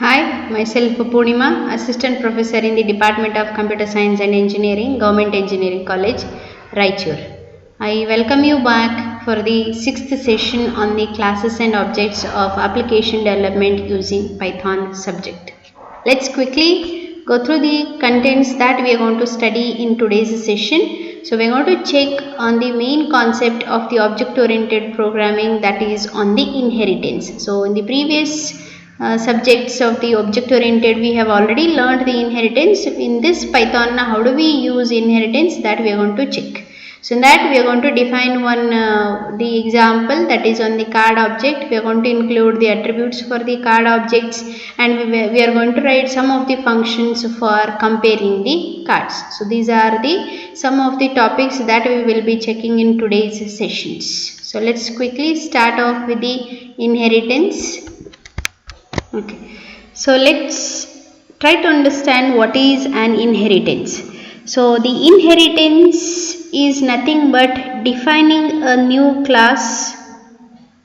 Hi, myself Purnima, Assistant Professor in the Department of Computer Science and Engineering, Government Engineering College, Raichur. I welcome you back for the sixth session on the classes and objects of application development using Python subject. Let's quickly go through the contents that we are going to study in today's session. So we are going to check on the main concept of the object-oriented programming, that is on the inheritance. So in the previous subjects of the object oriented we have already learned the inheritance. In this Python, how do we use inheritance, that we are going to check. So in that we are going to define the example, that is on the card object. We are going to include the attributes for the card objects, and we are going to write some of the functions for comparing the cards. So these are the some of the topics that we will be checking in today's sessions. So let's quickly start off with the inheritance. Okay, so let's try to understand what is an inheritance. So the inheritance is nothing but defining a new class,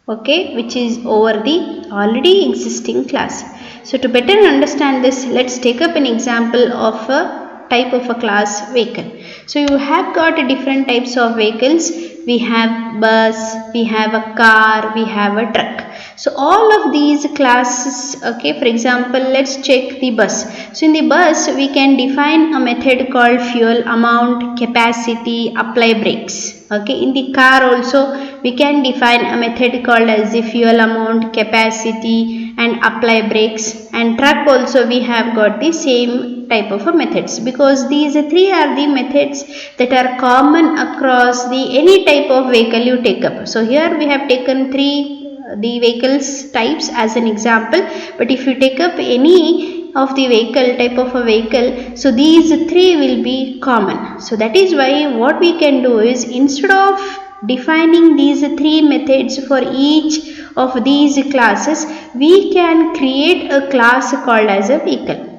okay, which is over the already existing class. So to better understand this, let's take up an example of a type of a class vehicle. So you have got different types of vehicles. We have bus, we have a car, we have a truck. So all of these classes, okay, for example, let's check the bus. So in the bus, we can define a method called fuel amount, capacity, apply brakes. Okay, in the car also, we can define a method called as the fuel amount, capacity and apply brakes. And truck also we have got the same type of methods, because these three are the methods that are common across the any type of vehicle you take up. So here we have taken the vehicles types as an example, but if you take up any of the vehicle type of a vehicle, so these three will be common. So that is why what we can do is, instead of defining these three methods for each of these classes, we can create a class called as a vehicle.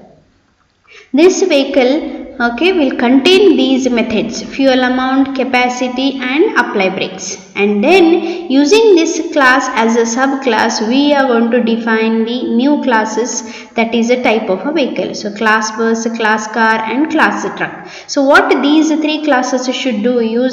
This vehicle, okay, will contain these methods: fuel amount, capacity and apply brakes. And then using this class as a subclass, we are going to define the new classes, that is a type of a vehicle. So class bus, class car and class truck. So what these three classes should do is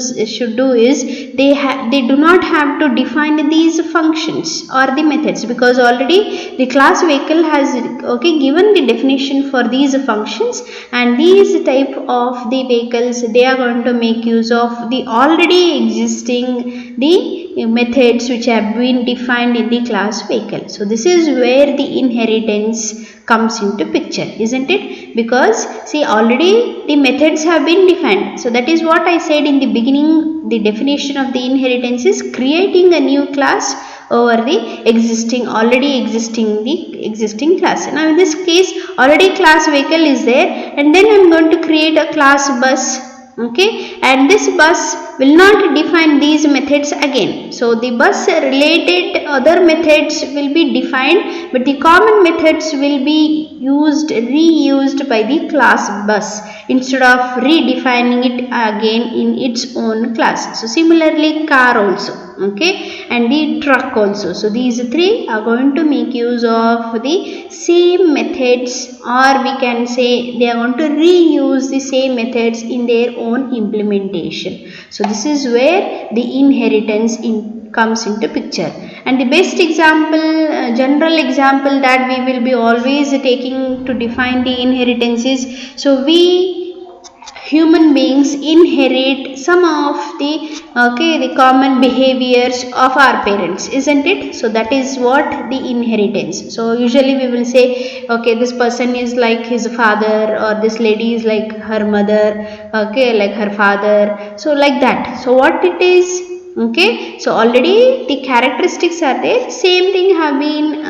they do not have to define these functions or the methods, because already the class vehicle has given the definition for these functions, and these type of the vehicles, they are going to make use of the already existing the methods which have been defined in the class vehicle. So this is where the inheritance comes into picture, isn't it? Because see, already the methods have been defined. So that is what I said in the beginning. The definition of the inheritance is creating a new class over the already existing class. Now in this case, already class vehicle is there, and then I am going to create a class bus. Okay, and this bus will not define these methods again. So the bus related other methods will be defined, but the common methods will be reused by the class bus instead of redefining it again in its own class. So similarly car also, okay, and the truck also. So these three are going to make use of the same methods, or we can say they are going to reuse the same methods in their own implementation. So this is where the inheritance comes into picture. And the best example, general example that we will be always taking to define the inheritance is, so we human beings inherit some of the common behaviors of our parents, isn't it? So that is what the inheritance. So usually we will say, okay, this person is like his father, or this lady is like her mother, okay, like her father. So like that. So what it is, okay, so already the characteristics are there, same thing have been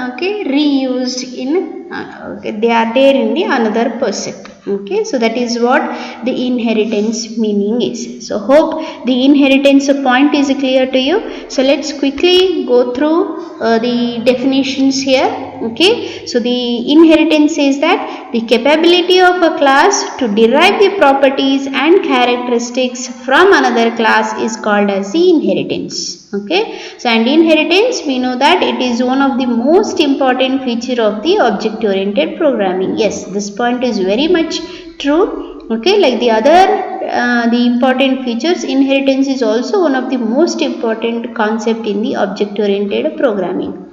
reused in they are there in the another person. Okay, so that is what the inheritance meaning is. So hope the inheritance point is clear to you. So let's quickly go through the definitions here. Okay, so the inheritance says that the capability of a class to derive the properties and characteristics from another class is called as the inheritance. Okay, so and inheritance, we know that it is one of the most important feature of the object oriented programming. Yes, this point is very much true. Okay, like the other the important features, inheritance is also one of the most important concept in the object oriented programming.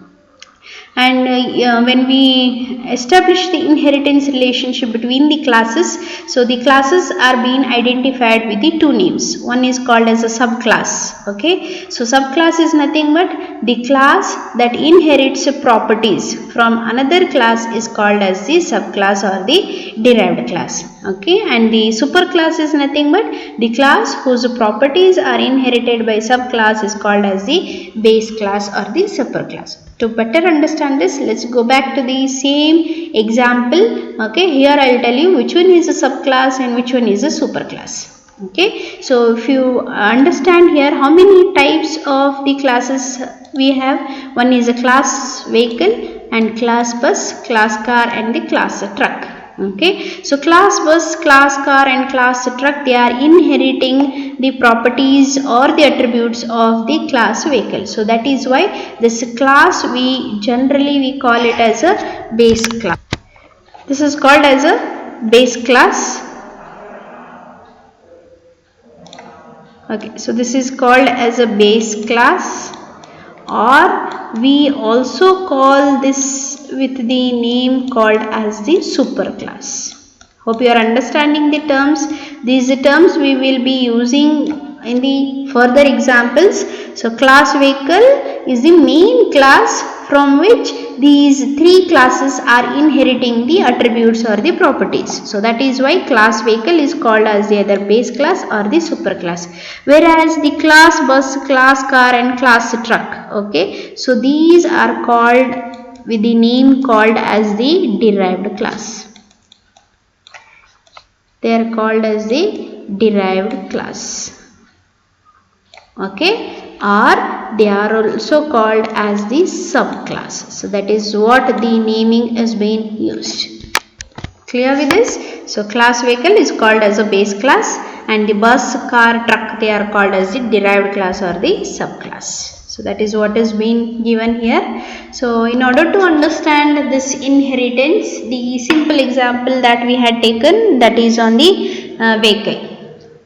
And when we establish the inheritance relationship between the classes, so the classes are being identified with the two names. One is called as a subclass. Okay, so subclass is nothing but the class that inherits properties from another class is called as the subclass or the derived class. Okay, and the superclass is nothing but the class whose properties are inherited by subclass is called as the base class or the superclass. To better understand this, let's go back to the same example. Okay, here I will tell you which one is a subclass and which one is a superclass. Okay, so if you understand here how many types of the classes we have, one is a class vehicle and class bus, class car and the class truck. Okay, so class bus, class car and class truck, they are inheriting the properties or the attributes of the class vehicle. So that is why this class we generally call it as a base class. This is called as a base class. Okay, so this is called as a base class, or we also call this with the name called as the superclass. Hope you are understanding the terms. These terms we will be using in the further examples. So class vehicle is the main class from which these three classes are inheriting the attributes or the properties. So that is why class vehicle is called as the either base class or the superclass. Whereas the class bus, class car and class truck, okay, so these are called with the name called as the derived class. They are called as the derived class. Okay, or they are also called as the subclass. So that is what the naming is being used. Clear with this? So class vehicle is called as a base class and the bus, car, truck, they are called as the derived class or the subclass. So that is what is being given here. So in order to understand this inheritance, the simple example that we had taken, that is on the vehicle.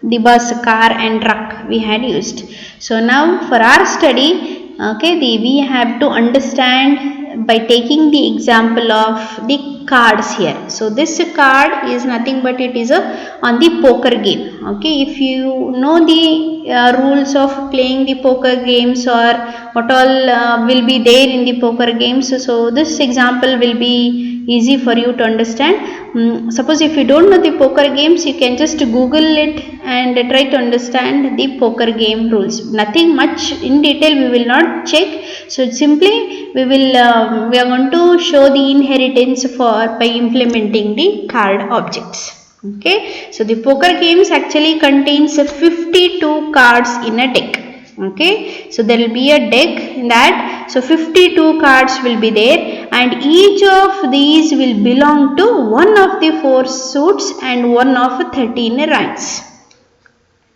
The bus, car and truck we had used. So now for our study, okay, we have to understand by taking the example of the cards here. So this card is nothing but it is on the poker game. Okay, if you know the rules of playing the poker games or what all will be there in the poker games, so this example will be easy for you to understand. Suppose if you don't know the poker games, you can just Google it and try to understand the poker game rules. Nothing much in detail we will not check. So simply we are going to show the inheritance by implementing the card objects. Okay, so the poker games actually contains 52 cards in a deck. Okay, so there will be a deck in that, so 52 cards will be there and each of these will belong to one of the 4 suits and one of 13 ranks.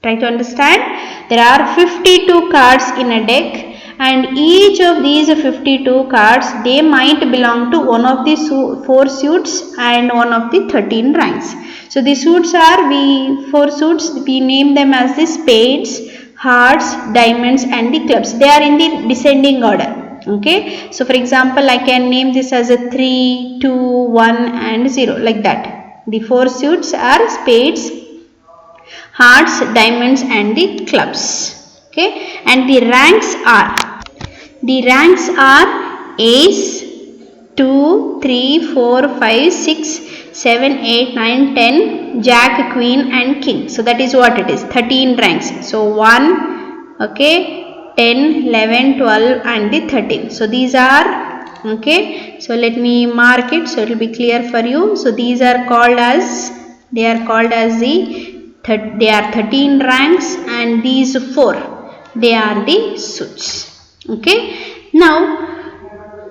Try to understand, there are 52 cards in a deck and each of these 52 cards, they might belong to one of the 4 suits and one of the 13 ranks. So the suits are, 4 suits, we name them as the spades, hearts, diamonds and the clubs. They are in the descending order. Okay, so for example I can name this as a 3, 2, 1 and 0, like that. The 4 suits are spades, hearts, diamonds and the clubs. Okay, and the ranks are ace, 2, 3, 4, 5, 6, 7, 8, 9, 10, jack, queen and king. So that is what it is, 13 ranks. So 1, okay, 10, 11, 12 and the 13. So these are, okay, so let me mark it so it will be clear for you. So these are called as, they are 13 ranks and these 4, they are the suits. Okay, now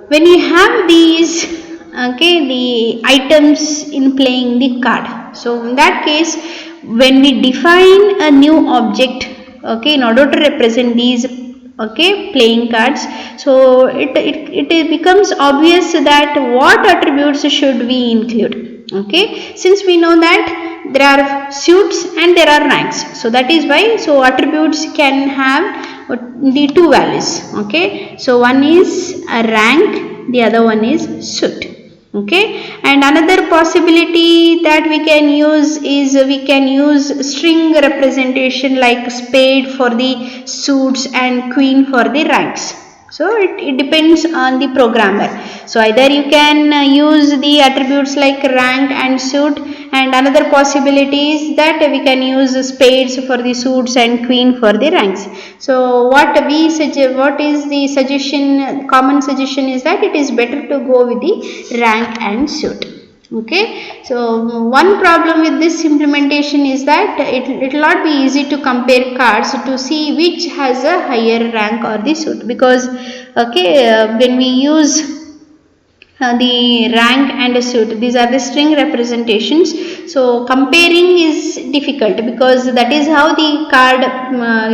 when you have these, okay, the items in playing the card, so in that case when we define a new object, okay, in order to represent these okay, playing cards. So it becomes obvious that what attributes should we include, okay, since we know that there are suits and there are ranks. So that is why, so attributes can have the two values, okay. So one is a rank, the other one is suit, okay. And another possibility that we can use is we can use string representation like spade for the suits and queen for the ranks. So it depends on the programmer. So either you can use the attributes like rank and suit, and another possibility is that we can use spades for the suits and queen for the ranks. So what is the suggestion, common suggestion is that it is better to go with the rank and suit. Okay, so one problem with this implementation is that it will not be easy to compare cards to see which has a higher rank or the suit, because okay, when we use the rank and a suit, these are the string representations, so comparing is difficult because that is how the card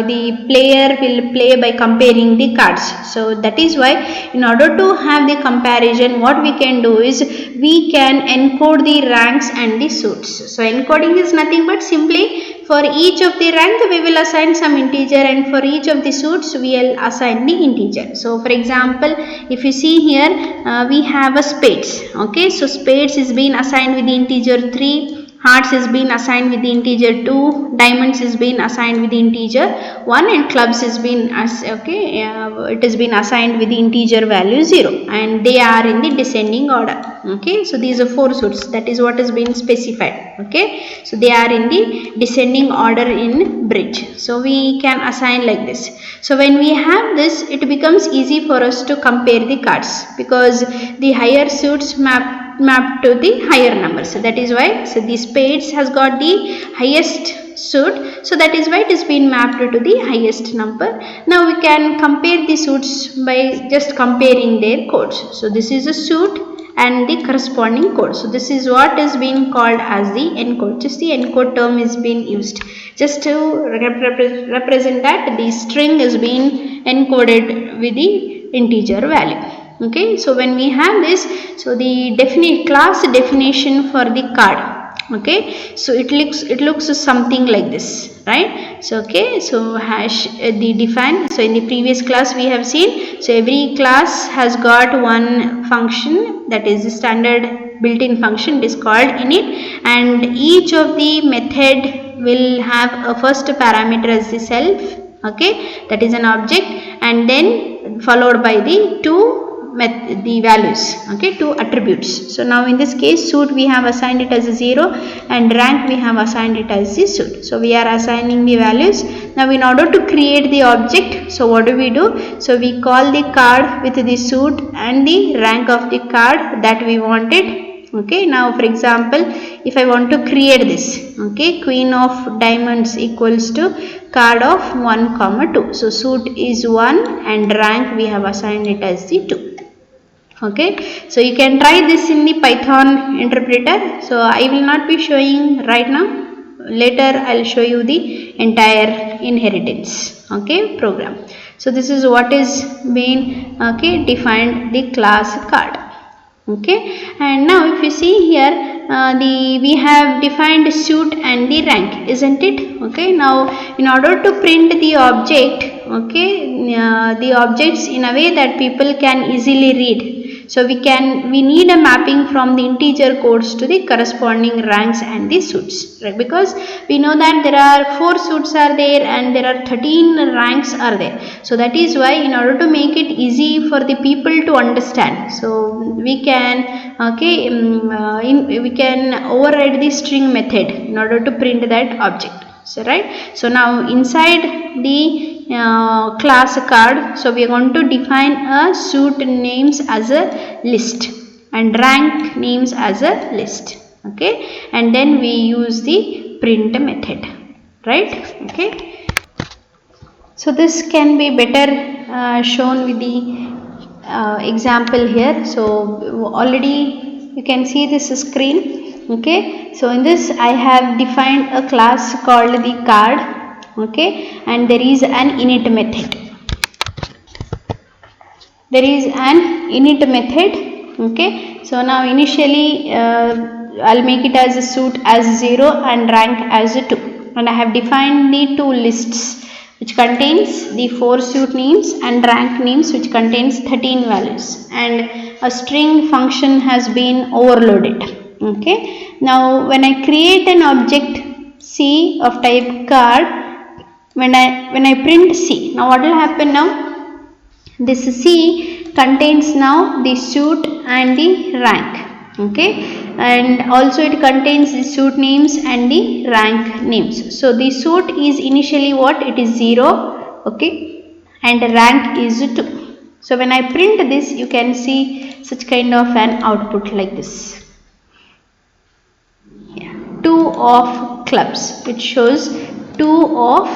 the player will play by comparing the cards. So that is why in order to have the comparison, what we can do is we can encode the ranks and the suits. So encoding is nothing but simply for each of the rank we will assign some integer, and for each of the suits we will assign the integer. So for example, if you see here, we have a spades, okay. So spades is being assigned with the integer 3, hearts is being assigned with the integer 2, diamonds is being assigned with the integer 1, and clubs is being it has been assigned with the integer value 0, and they are in the descending order, okay. So these are 4 suits, that is what has been specified, okay. So they are in the descending order in bridge. So we can assign like this. So when we have this, it becomes easy for us to compare the cards, because the higher suits map to the higher number. So that is why, so the spades has got the highest suit, so that is why it is been mapped to the highest number. Now we can compare the suits by just comparing their codes. So this is a suit and the corresponding code. So this is what is being called as the encode. Just the encode term is being used just to represent that the string is being encoded with the integer value. Okay, so when we have this, so the class definition for the card, okay, so it looks something like this, right? So okay, so hash the define. So in the previous class we have seen, so every class has got one function, that is the standard built-in function, it is called init, and each of the method will have a first parameter as the self, okay, that is an object, and then followed by the the values, okay, 2 attributes. So now in this case, suit we have assigned it as a 0, and rank we have assigned it as the suit. So we are assigning the values. Now in order to create the object, so what do? So we call the card with the suit and the rank of the card that we wanted. Okay, now for example, if I want to create this, okay, queen of diamonds equals to card of 1, 2. So suit is 1 and rank we have assigned it as the 2. Okay, so you can try this in the Python interpreter. So I will not be showing right now. Later I will show you the entire inheritance, okay, program. So this is what is being, okay, defined the class card. Okay, and now if you see here, we have defined suit and the rank, isn't it? Okay, now in order to print the object, okay, the objects in a way that people can easily read. So we need a mapping from the integer codes to the corresponding ranks and the suits, right? Because we know that there are 4 suits are there and there are 13 ranks are there. So that is why, in order to make it easy for the people to understand, so we can, okay, we can override the string method in order to print that object. So right, so now inside the class card, so we are going to define a suit names as a list and rank names as a list, okay, and then we use the print method, right? Okay, so this can be better shown with the example here. So already you can see this screen. Okay, so in this I have defined a class called the card, okay, and there is an init method. there is an init method. Okay, so now initially I'll make it as a suit as 0 and rank as a 2, and I have defined the two lists which contains the 4 suit names and rank names which contains 13 values, and a string function has been overloaded. Okay, now when I create an object C of type card, when I print C, now what will happen now? This C contains now the suit and the rank. Okay, and also it contains the suit names and the rank names. So the suit is initially what? It is 0. Okay, and the rank is 2. So when I print this, you can see such kind of an output like this. 2 of clubs, which shows 2 of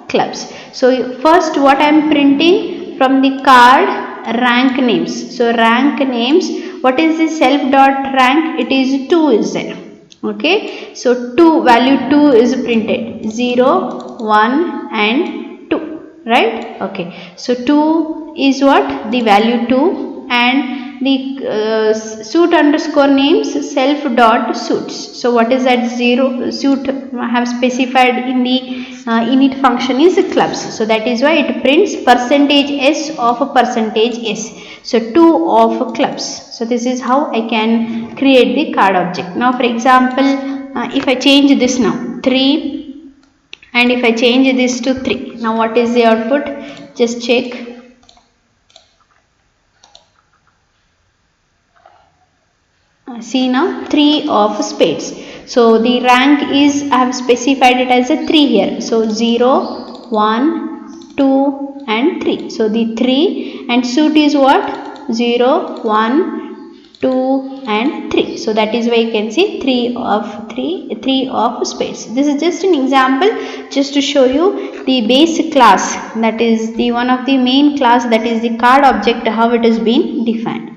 clubs. So first what I am printing from the card? Rank names. So rank names, what is the self dot rank? It is 2 is there. Okay, so 2, value 2 is printed, 0, 1 and 2, right? Okay, so 2 is what? The value 2, and the suit underscore names self dot suits. So what is that? 0 suit I have specified in the init function is clubs. So that is why it prints percentage s of a percentage s. So 2 of clubs. So this is how I can create the card object. Now for example, if I change this now 3, and if I change this to 3, now what is the output? Just check. See now, 3 of spades. So the rank is, I have specified it as a 3 here. So 0, 1, 2 and 3. So the 3 and suit is what? 0, 1, 2 and 3. So that is why you can see 3 of spades. This is just an example just to show you the base class, that is the one of the main class, that is the card object, how it has been defined.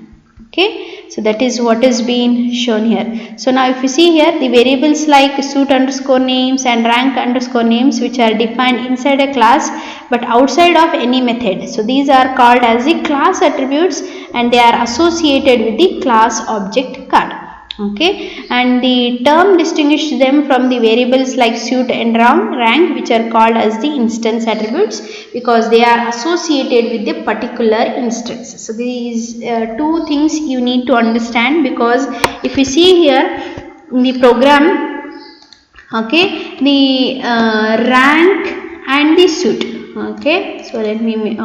Okay, so that is what is being shown here. So now if you see here, the variables like suit underscore names and rank underscore names, which are defined inside a class but outside of any method. So these are called as the class attributes, and they are associated with the class object card. Okay, and the term distinguishes them from the variables like suit and rank, which are called as the instance attributes, because they are associated with the particular instance. So these two things you need to understand, because if you see here in the program, okay, the rank and the suit. Okay, so let me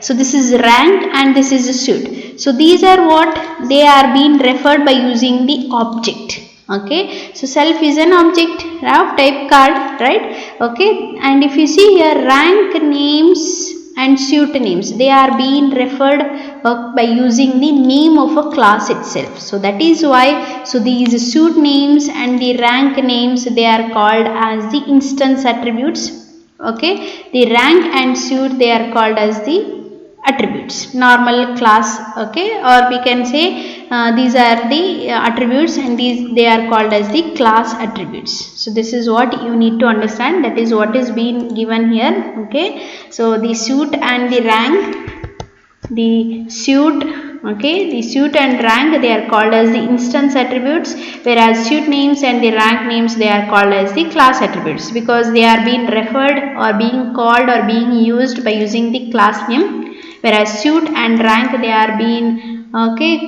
so this is rank and this is the suit. So these are what? They are being referred by using the object. Okay, so self is an object of type card, right? Okay, and if you see here, rank names and suit names, they are being referred by using the name of a class itself. So that is why, so these suit names and the rank names, they are called as the instance attributes. Okay, the rank and suit, they are called as the attributes, normal class. Okay, or we can say these are the attributes, and they are called as the class attributes. So this is what you need to understand, that is what is being given here. Okay, so the suit and the rank, the suit, okay, the suit and rank, they are called as the instance attributes, whereas suit names and the rank names, they are called as the class attributes, because they are being referred or being called or being used by using the class name, whereas suit and rank, they are being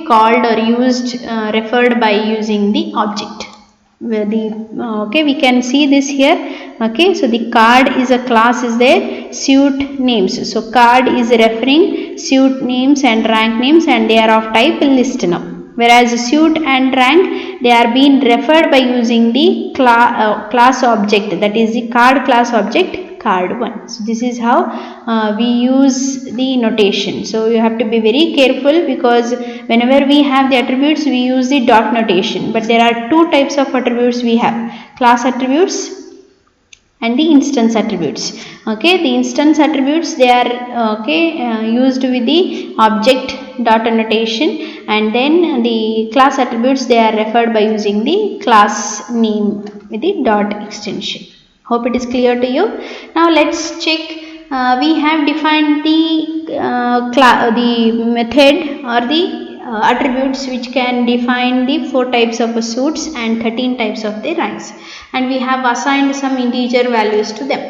called or used referred by using the object. Where the we can see this here. Okay, so the card is a class is there, suit names, so card is referring suit names and rank names, and they are of type list now, whereas suit and rank, they are being referred by using the class object, that is the card class object card1. So this is how we use the notation. So you have to be very careful, because whenever we have the attributes, we use the dot notation, but there are two types of attributes we have: class attributes and the instance attributes. Okay, the instance attributes, they are used with the object dot notation, and then the class attributes, they are referred by using the class name with the dot extension. Hope it is clear to you. Now let's check we have defined the method or the attributes which can define the 4 types of suits and 13 types of the ranks, and we have assigned some integer values to them.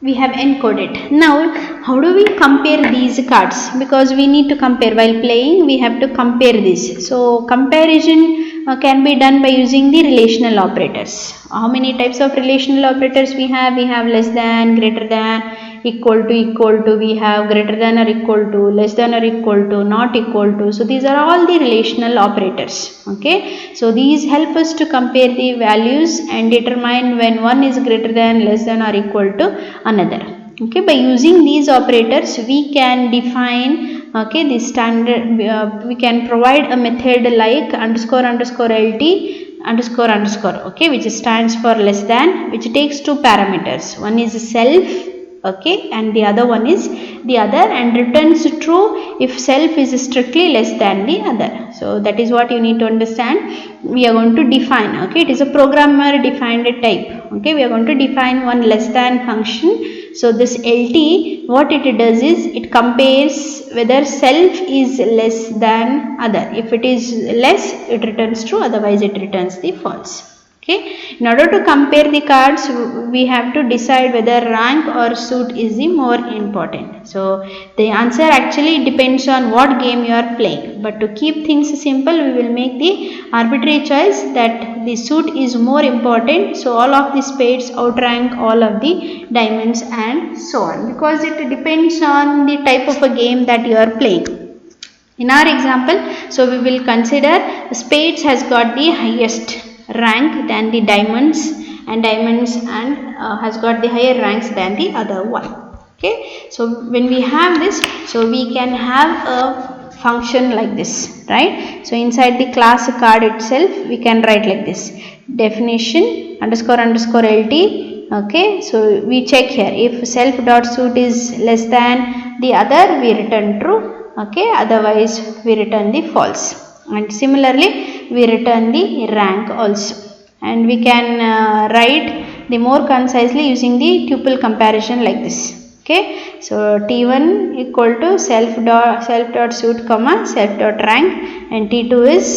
We have encoded. Now how do we compare these cards? Because we need to compare while playing, we have to compare this. So comparison can be done by using the relational operators. How many types of relational operators we have? We have less than, greater than, equal to, we have greater than or equal to, less than or equal to, not equal to. So these are all the relational operators. Okay, so these help us to compare the values and determine when one is greater than, less than or equal to another. Okay, by using these operators we can define, okay, the standard, we can provide a method like underscore lt underscore, okay, which stands for less than, which takes 2 parameters. One is self, okay, and the other one is the other, and returns true if self is strictly less than the other. So that is what you need to understand. We are going to define, okay, it is a programmer defined type. Okay, we are going to define one less than function. So this lt, what it does is it compares whether self is less than other. If it is less, it returns true, otherwise it returns the false. Okay, in order to compare the cards, we have to decide whether rank or suit is the more important. So the answer actually depends on what game you are playing, but to keep things simple, we will make the arbitrary choice that the suit is more important. So all of the spades outrank all of the diamonds and so on, because it depends on the type of a game that you are playing. In our example, so we will consider spades has got the highest rank than the diamonds, and has got the higher ranks than the other one. Okay, so when we have this, so we can have a function like this, right? So inside the class card itself, we can write like this: definition underscore lt. Okay, so we check here, if self dot suit is less than the other, we return true. Okay, otherwise we return the false, and similarly we return the rank also, and we can write the more concisely using the tuple comparison like this. Okay, so t1 equal to self dot suit comma self dot rank, and t2 is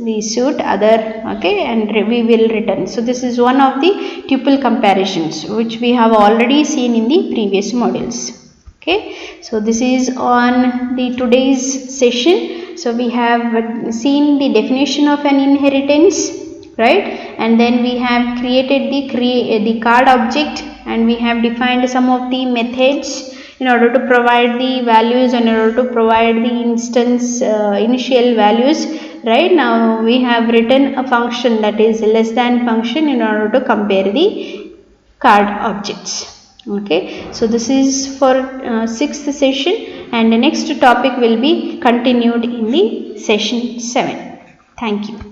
the suit other. Okay, and we will return. So this is one of the tuple comparisons which we have already seen in the previous modules. Okay, so this is on the today's session. So we have seen the definition of an inheritance, right? And then we have created the card object, and we have defined some of the methods in order to provide the values and in order to provide the instance initial values. Right now we have written a function, that is less than function, in order to compare the card objects. Okay, so this is for 6th session, and the next topic will be continued in the session 7. Thank you.